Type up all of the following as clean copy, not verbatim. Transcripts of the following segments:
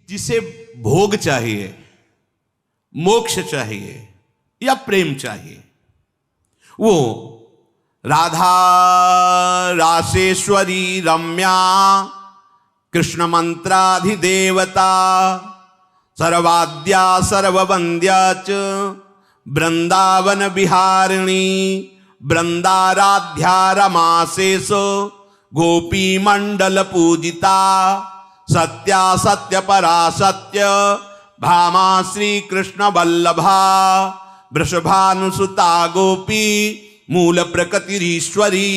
जिसे भोग चाहिए, मोक्ष चाहिए या प्रेम चाहिए, वो राधा रासेश्वरी रम्या कृष्ण मंत्राधिदेवता सर्वाद्या सर्ववंद्या च वृंदावन विहारिणी वृंदाराध्या रमासेसो गोपी मंडल पूजिता सत्या सत्य परा सत्य भामा श्री कृष्ण वल्लभा वृषभानुसुता गोपी मूल प्रकृतिरीश्वरी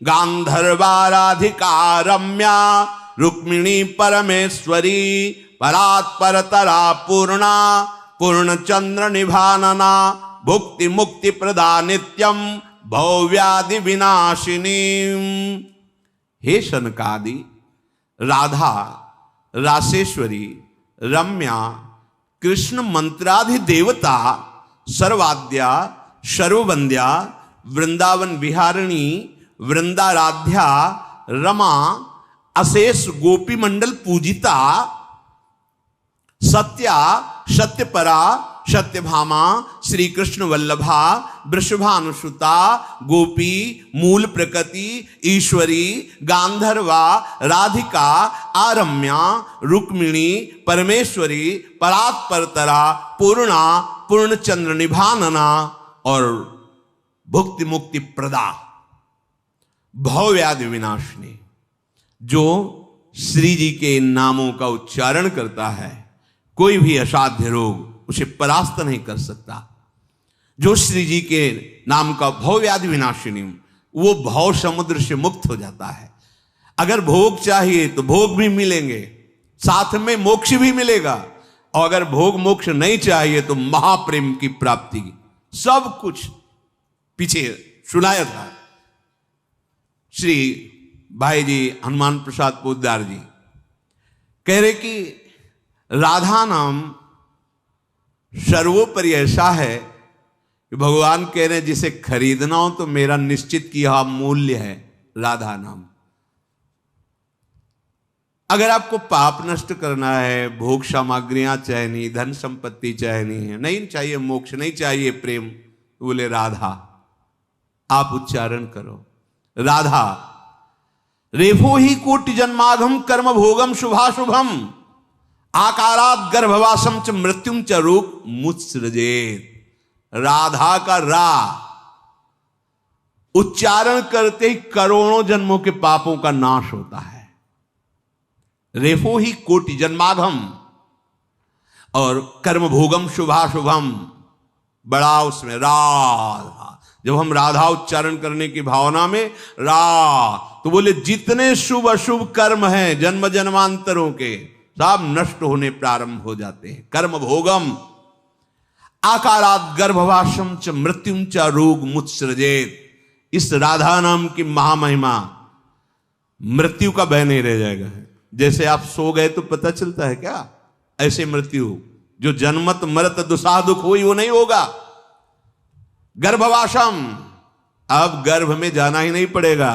गांधर्वाराधिका रम्या रुक्मिणी परमेश्वरी परात्परतरा पूर्णा पूर्णचंद्र निभानना भुक्ति मुक्ति प्रदा नित्यम भव्यादि विनाशिनी। हे शनकादि राधा रासेश्वरी रम्या कृष्ण मंत्राधि देवता सर्वाद्या सर्ववंद्या वृंदावन विहारिणी वृंदाराध्या रमा अशेष गोपी मंडल पूजिता सत्या सत्यपरा सत्यभामा श्री कृष्ण वल्लभा वृषभानुसुता गोपी मूल प्रकृति ईश्वरी गांधर्वा राधिका आरम्या रुक्मिणी परमेश्वरी परात्परतरा पूर्णा पूर्णचंद्र निभानना और भुक्ति मुक्ति प्रदा भवव्याधि विनाशिनी। जो श्री जी के नामों का उच्चारण करता है कोई भी असाध्य रोग उसे परास्त नहीं कर सकता। जो श्री जी के नाम का भवव्याधि विनाशिनी, वो भव समुद्र से मुक्त हो जाता है। अगर भोग चाहिए तो भोग भी मिलेंगे, साथ में मोक्ष भी मिलेगा, और अगर भोग मोक्ष नहीं चाहिए तो महाप्रेम की प्राप्ति। सब कुछ पीछे सुनाया था। श्री भाई जी हनुमान प्रसाद पोद्दार जी कह रहे कि राधा नाम सर्वोपरि ऐसा है कि भगवान कह रहे जिसे खरीदना हो तो मेरा निश्चित किया मूल्य है राधा नाम। अगर आपको पाप नष्ट करना है, भोग सामग्रियां चाहिए, धन संपत्ति चाहिए, नहीं चाहिए मोक्ष, नहीं चाहिए प्रेम, बोले राधा आप उच्चारण करो। राधा रेफो ही कोटि जन्माघम कर्म भोगम शुभाशुभम आकारात गर्भवासम च मृत्युम च रूप मुत्सृजेत। राधा का रा उच्चारण करते ही करोड़ों जन्मों के पापों का नाश होता है। रेफो ही कोटि जन्माघम और कर्म भोगम शुभाशुभम, बड़ा उसमें राधा। जब हम राधा उच्चारण करने की भावना में रा, तो बोले जितने शुभ अशुभ कर्म हैं जन्म जन्मांतरों के सब नष्ट होने प्रारंभ हो जाते हैं। कर्म भोगम आकारात गर्भवासम च मृत्युम च रोग मुत्सृजेत। इस राधा नाम की महामहिमा मृत्यु का भय नहीं रह जाएगा। जैसे आप सो गए तो पता चलता है क्या, ऐसे मृत्यु जो जन्मत मरत दुसाह दुख हुई वो नहीं होगा। गर्भवासम, अब गर्भ में जाना ही नहीं पड़ेगा।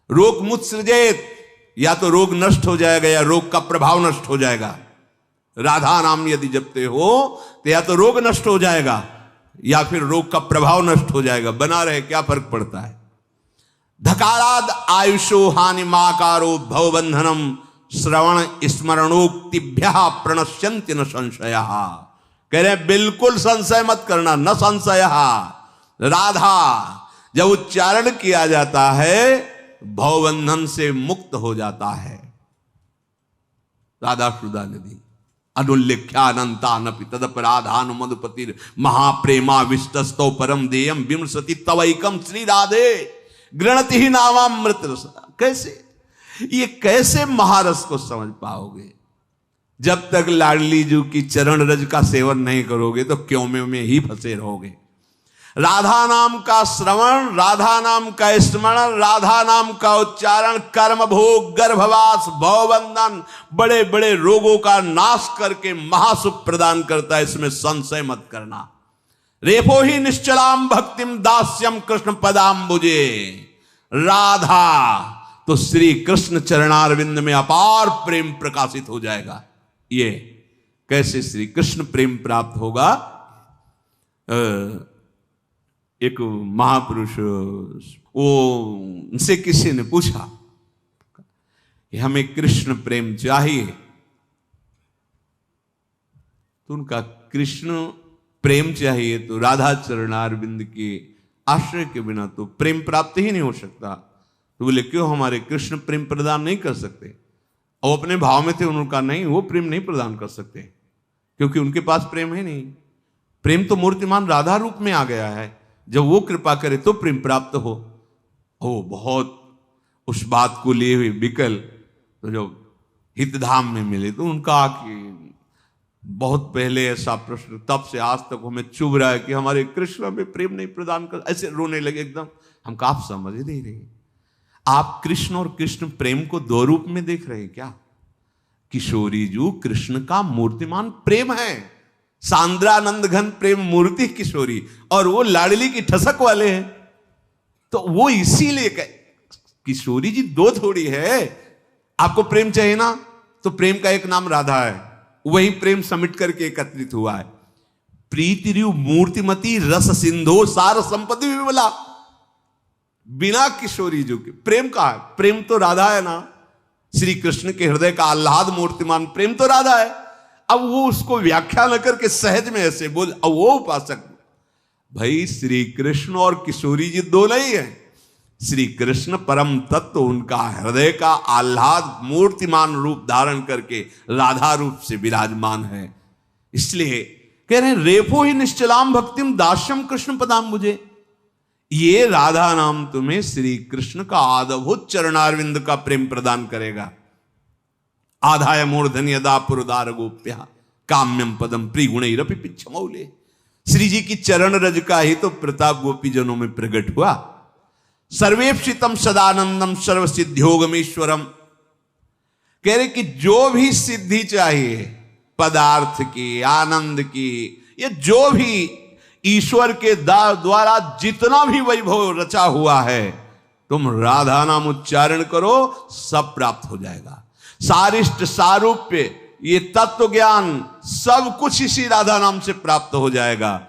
रोग मुत्सृजेत, या तो रोग नष्ट हो जाएगा या रोग का प्रभाव नष्ट हो जाएगा। राधा नाम यदि जपते हो तो या तो रोग नष्ट हो जाएगा या फिर रोग का प्रभाव नष्ट हो जाएगा। बना रहे क्या फर्क पड़ता है। धकाराद आयुषो हानि माकारो भवबंधनम श्रवण स्मरणोक्तिभ्य प्रणश्यन्ति न संशय। कह रहे बिल्कुल संशय मत करना, न संशय। राधा जब उच्चारण किया जाता है भवबंधन से मुक्त हो जाता है। राधा सुधा नदी अनुल्लेख्यानंतानपि तदपराधान मधुपतिर महाप्रेमा विष्टस्तो परम देयम विमसति तवैकम श्री राधे गृणति ही नामामृत रस। कैसे ये कैसे महारस को समझ पाओगे जब तक लाडली जी की चरण रज का सेवन नहीं करोगे तो क्यों में ही फंसे रहोगे। राधा नाम का श्रवण, राधा नाम का स्मरण, राधा नाम का उच्चारण कर्म भोग गर्भवास भवबंधन बड़े बड़े रोगों का नाश करके महासुख प्रदान करता है। इसमें संशय मत करना। रेफो ही निश्चलाम भक्तिम दास्यम कृष्ण पदाम्बुजे। राधा तो श्री कृष्ण चरणारविंद में अपार प्रेम प्रकाशित हो जाएगा। ये कैसे श्री कृष्ण प्रेम प्राप्त होगा। एक महापुरुष वो उनसे किसी ने पूछा कि हमें कृष्ण प्रेम चाहिए, तो उनका कृष्ण प्रेम चाहिए तो राधा चरणारविंद के आश्रय के बिना तो प्रेम प्राप्त ही नहीं हो सकता। तो बोले क्यों, हमारे कृष्ण प्रेम प्रदान नहीं कर सकते? और अपने भाव में थे, उनका नहीं, वो प्रेम नहीं प्रदान कर सकते क्योंकि उनके पास प्रेम है नहीं। प्रेम तो मूर्तिमान राधा रूप में आ गया है, जब वो कृपा करे तो प्रेम प्राप्त हो। ओ बहुत उस बात को लिए हुए विकल तो जब हितधाम में मिले तो उनका कि बहुत पहले ऐसा प्रश्न, तब से आज तक हमें चुभ रहा है कि हमारे कृष्ण में प्रेम नहीं प्रदान कर, ऐसे रोने लगे एकदम। हम कहा आप समझ नहीं रहे, आप कृष्ण और कृष्ण प्रेम को दो रूप में देख रहे हैं क्या? किशोरी जू कृष्ण का मूर्तिमान प्रेम है, सांद्रानंद घन प्रेम मूर्ति किशोरी, और वो लाडली की ठसक वाले हैं। तो वो इसीलिए किशोरी जी दो थोड़ी है। आपको प्रेम चाहिए ना, तो प्रेम का एक नाम राधा है, वही प्रेम समिट करके एकत्रित हुआ है। प्रीति रू मूर्तिमती रस सिंधो सार संपत्ति विमला। बिना किशोरी जी के प्रेम का है, प्रेम तो राधा है ना। श्री कृष्ण के हृदय का आह्लाद मूर्तिमान प्रेम तो राधा है। अब वो उसको व्याख्या न करके सहज में ऐसे बोल, अब वो उपासक भाई श्री कृष्ण और किशोरी जी दो नहीं है। श्री कृष्ण परम तत्व, उनका हृदय का आह्लाद मूर्तिमान रूप धारण करके राधा रूप से विराजमान है। इसलिए कह रहे हैं रेफो ही निश्चलाम भक्तिम दास्यम कृष्ण पदाम मुझे। ये राधा नाम तुम्हें श्री कृष्ण का आदभूत चरणारविंद का प्रेम प्रदान करेगा। आधाय मूर्धन यदा पुरदार गोप्या काम्यम पदम प्रिगुणैरपि पिच्छमौले। श्री जी की चरण रज का ही तो प्रताप गोपी जनों में प्रकट हुआ। सर्वेप्सितम सदानंदम सर्व सिद्धियोगमेश्वरम। कह रहे कि जो भी सिद्धि चाहिए पदार्थ की, आनंद की, ये जो भी ईश्वर के द्वारा जितना भी वैभव रचा हुआ है, तुम राधा नाम उच्चारण करो सब प्राप्त हो जाएगा। सारिष्ट सारूप्य, ये तत्व ज्ञान सब कुछ इसी राधा नाम से प्राप्त हो जाएगा।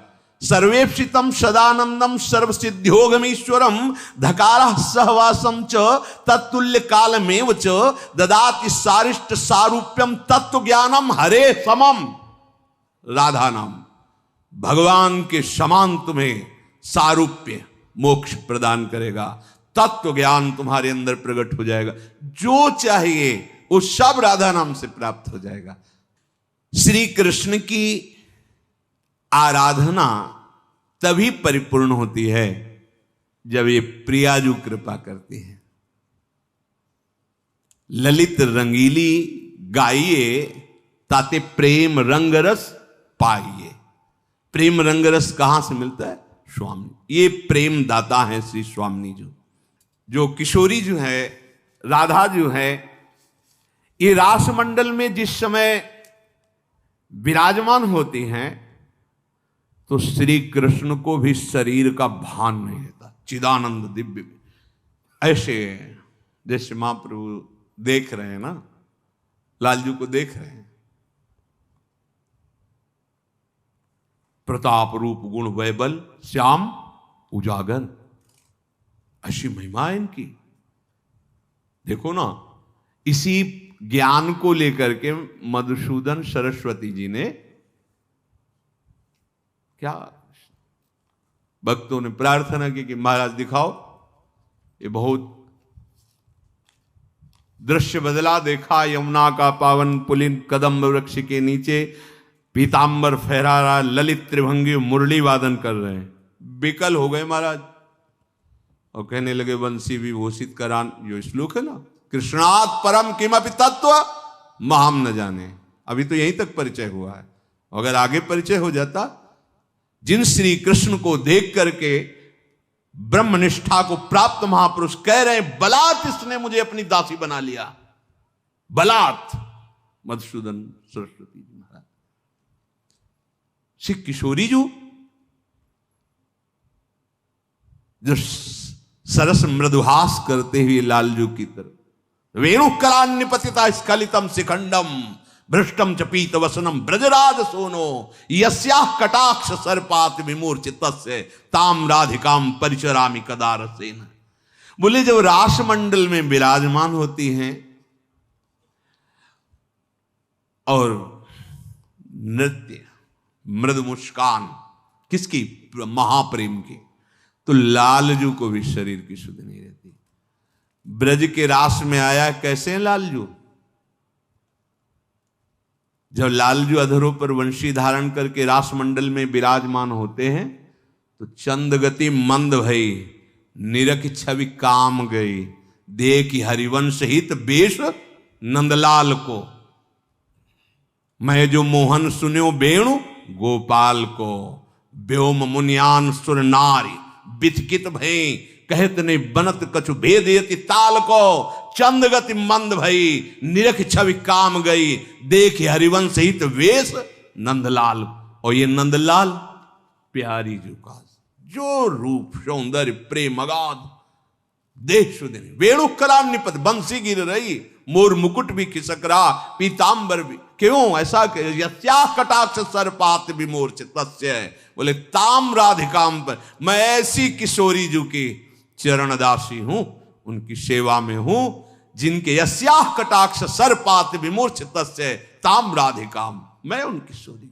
सर्वेप्सितम सदानंदम सर्व सिद्धियोगमीश्वरम धकार सहवासम च तत्तुल्य कालमेव च ददाति सारिष्ट सारूप्यम तत्व ज्ञानम हरे समम। राधा नाम भगवान के समान तुम्हें सारूप्य मोक्ष प्रदान करेगा, तत्व ज्ञान तुम्हारे अंदर प्रकट हो जाएगा, जो चाहिए वो सब राधा नाम से प्राप्त हो जाएगा। श्री कृष्ण की आराधना तभी परिपूर्ण होती है जब ये प्रियाजू कृपा करती है। ललित रंगीली गाइए ताते प्रेम रंगरस पाइए। प्रेम रंगरस कहां से मिलता है? स्वामी, ये प्रेम दाता है श्री स्वामी जी। जो किशोरी जो है, राधा जो है, ये रासमंडल में जिस समय विराजमान होती हैं तो श्री कृष्ण को भी शरीर का भान नहीं रहता। चिदानंद दिव्य ऐसे जैसे महाप्रभु देख रहे हैं ना, लालजू को देख रहे हैं, प्रताप रूप गुण वैबल श्याम उजागर, ऐसी महिमा है इनकी। देखो ना, इसी ज्ञान को लेकर के मधुसूदन सरस्वती जी ने क्या भक्तों ने प्रार्थना की कि महाराज दिखाओ, ये बहुत दृश्य बदला। देखा यमुना का पावन पुलिन कदम्ब वृक्ष के नीचे पीतांबर फहरा रहा ललित त्रिभंगी मुरली वादन कर रहे हैं। विकल हो गए महाराज और कहने लगे वंशी विभूषित करान, जो श्लोक है ना, कृष्णात् परम किमपि तत्व महाम न जाने। अभी तो यहीं तक परिचय हुआ है, अगर आगे परिचय हो जाता, जिन श्री कृष्ण को देख करके ब्रह्मनिष्ठा को प्राप्त महापुरुष कह रहे हैं बलात् इसने मुझे अपनी दासी बना लिया, बलात्। मधुसूदन सरस्वती जी महाराज, श्री किशोरी जो सरस मृदुहास करते हुए लालजू की तरफ वेणु करान्यपतिता स्खलितम शिखंडम भ्रष्टम च पीत वसनम ब्रजराज सोनो यस्याः कटाक्ष सर्पात विमूर्छित ताम राधिकाम परिचरामि कदा रसेन। बोले जब रासमंडल में विराजमान होती हैं और नृत्य मृदु मुस्कान किसकी, महाप्रेम की, तो लालजू को भी शरीर की सुध नहीं रहती। ब्रज के रास में आया कैसे हैं लालजू? जब लालजू अधरों पर वंशी धारण करके रास मंडल में विराजमान होते हैं तो चंद गति मंद भई, निरख छवि काम गई, देख हरिवंश हित बेश नंदलाल को। मैं जो मोहन सुन्यो वेणु गोपाल को, व्योम मुनियान सुर नारी बिथकित भई, कहत ने बनत कछु भेदयति ताल को। चंद गति मंद भई, निरख छवि काम गई, देख हरिवंश हित वेश नंदलाल। और ये नंदलाल प्यारी जी का जो रूप सौंदर्य प्रेम अगाध, देश सुदिन वेणु करान निपत, बंसी गिर रही, मोर मुकुट भी खिसक रहा, पीतांबर भी। क्यों ऐसा? यस्या कटाक्ष सर्पात विमूर्छित तस्य, बोले ताम राधिकाम पर, मैं ऐसी किशोरी जू की चरणदासी हूं, उनकी सेवा में हूं, जिनके यस्या कटाक्ष सर्पात विमूर्छित तस्य ताम राधिकाम, मैं उनकी किशोरी।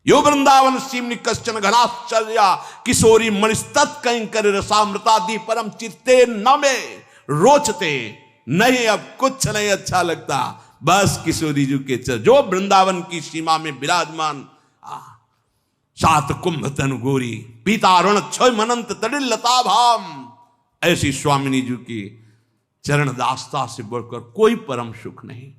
यो वृंदावन सीमनि कश्चन घनाश्चर्या, किशोरी मणिस्तत् कंकर रसामृतादि परम चित्ते न में रोचते। नहीं अब कुछ नहीं अच्छा लगता, बस किशोरी जी के जो वृंदावन की सीमा में विराजमान, सात कुंभ तन गोरी पीतारुण क्षय मनंत तड़िल लता भाम, ऐसी स्वामिनी जी की चरण दास्ता से बढ़कर कोई परम सुख नहीं।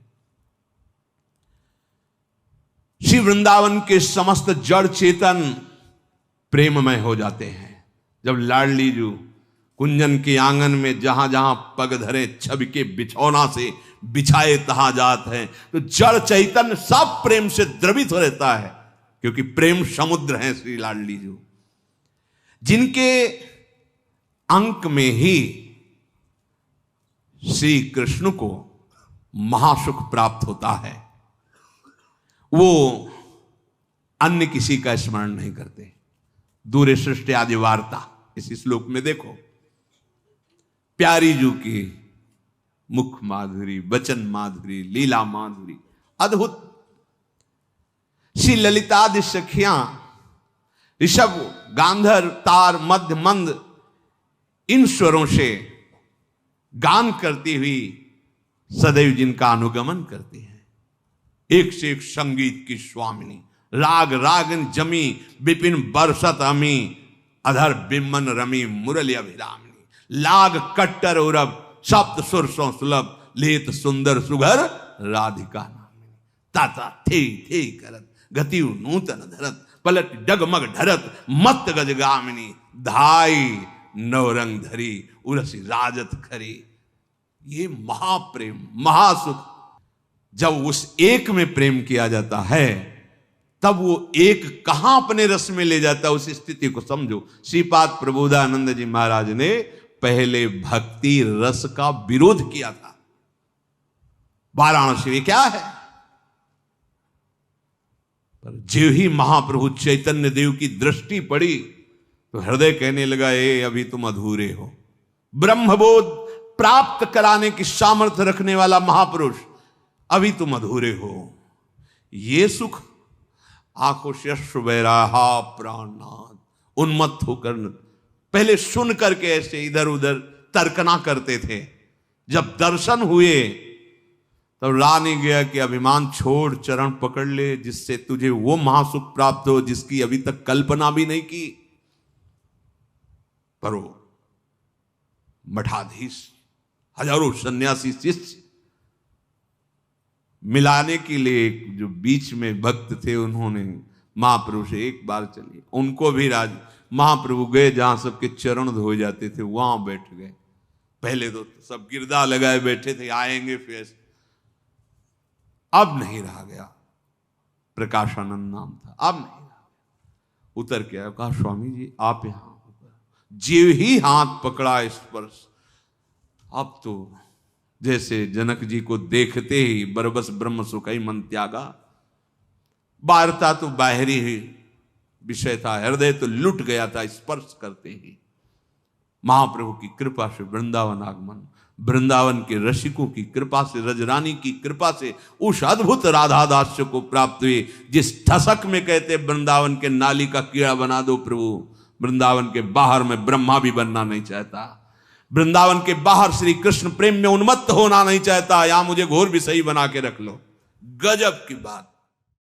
श्री वृंदावन के समस्त जड़ चेतन प्रेममय हो जाते हैं जब लाडली जू कुंजन के आंगन में जहां जहां पग धरे छवि के बिछौना से बिछाए तहां जात हैं, तो जड़ चैतन्य सब प्रेम से द्रवित हो रहता है, क्योंकि प्रेम समुद्र है श्री लाडली जू, जिनके अंक में ही श्री कृष्ण को महासुख प्राप्त होता है। वो अन्य किसी का स्मरण नहीं करते। दूरे सृष्टि आदि वार्ता इस श्लोक में देखो, प्यारी जू की मुख माधुरी, वचन माधुरी, लीला माधुरी अद्भुत। श्री ललितादि सखियां ऋषभ, गांधर, तार, मध्य, मंद इन स्वरों से गान करती हुई सदैव जिनका अनुगमन करती हैं। एक से एक संगीत की स्वामिनी, राग रागन जमी विपिन बरसत अमी, अधर बिम्बन रमी मुरली अभिरामिनी, लाग कट्टर उरब सप्त सुरसों सुलभ, लेत सुंदर सुघर राधिका नामिनी। ताता थे थे करत गति नूतन धरत, पलट डगमग ढरत मत गजगामिनी, धाई नवरंग धरी उरसी राजत खरी। ये महाप्रेम महासुख, जब उस एक में प्रेम किया जाता है तब वो एक कहां अपने रस में ले जाता है, उस स्थिति को समझो। श्रीपाद प्रबोधानंद जी महाराज ने पहले भक्ति रस का विरोध किया था। वाराणसी में क्या है, पर जो ही महाप्रभु चैतन्य देव की दृष्टि पड़ी तो हृदय कहने लगा, ए अभी तुम अधूरे हो। ब्रह्मबोध प्राप्त कराने की सामर्थ्य रखने वाला महापुरुष, अभी तुम अधूरे हो। ये सुख आंखों से अश्रु बह रहा, प्राणनाथ उन्मत्त होकर पहले सुन करके ऐसे इधर उधर तर्कना करते थे। जब दर्शन हुए तब ला नहीं गया कि अभिमान छोड़ चरण पकड़ ले, जिससे तुझे वो महासुख प्राप्त हो जिसकी अभी तक कल्पना भी नहीं की। पर वो मठाधीश, हजारों सन्यासी शिष्य मिलाने के लिए जो बीच में भक्त थे, उन्होंने महाप्रभु से एक बार चलिए, उनको भी राजी। महाप्रभु गए जहां सबके चरण धोए जाते थे वहां बैठ गए। पहले तो सब गिरदा लगाए बैठे थे, आएंगे फिर। अब नहीं रहा गया, प्रकाशानंद नाम था, अब नहीं रहा। उतर के आया, कहा स्वामी जी आप यहां होकर, जीव ही हाथ पकड़ा स्पर्श, अब तो जैसे जनक जी को देखते ही बरबस ब्रह्म सुख ही मन त्यागा। वार्ता तो बाहरी ही विषय था, हृदय तो लुट गया था स्पर्श करते ही। महाप्रभु की कृपा से वृंदावन आगमन, वृंदावन के रसिकों की कृपा से, रजरानी की कृपा से उस अद्भुत राधा दास्य को प्राप्त हुए जिस ठसक में कहते वृंदावन के नाली का कीड़ा बना दो प्रभु। वृंदावन के बाहर में ब्रह्मा भी बनना नहीं चाहता, वृंदावन के बाहर श्री कृष्ण प्रेम में उन्मत्त होना नहीं चाहता, या मुझे घोर विषयी बना के रख लो। गजब की बात।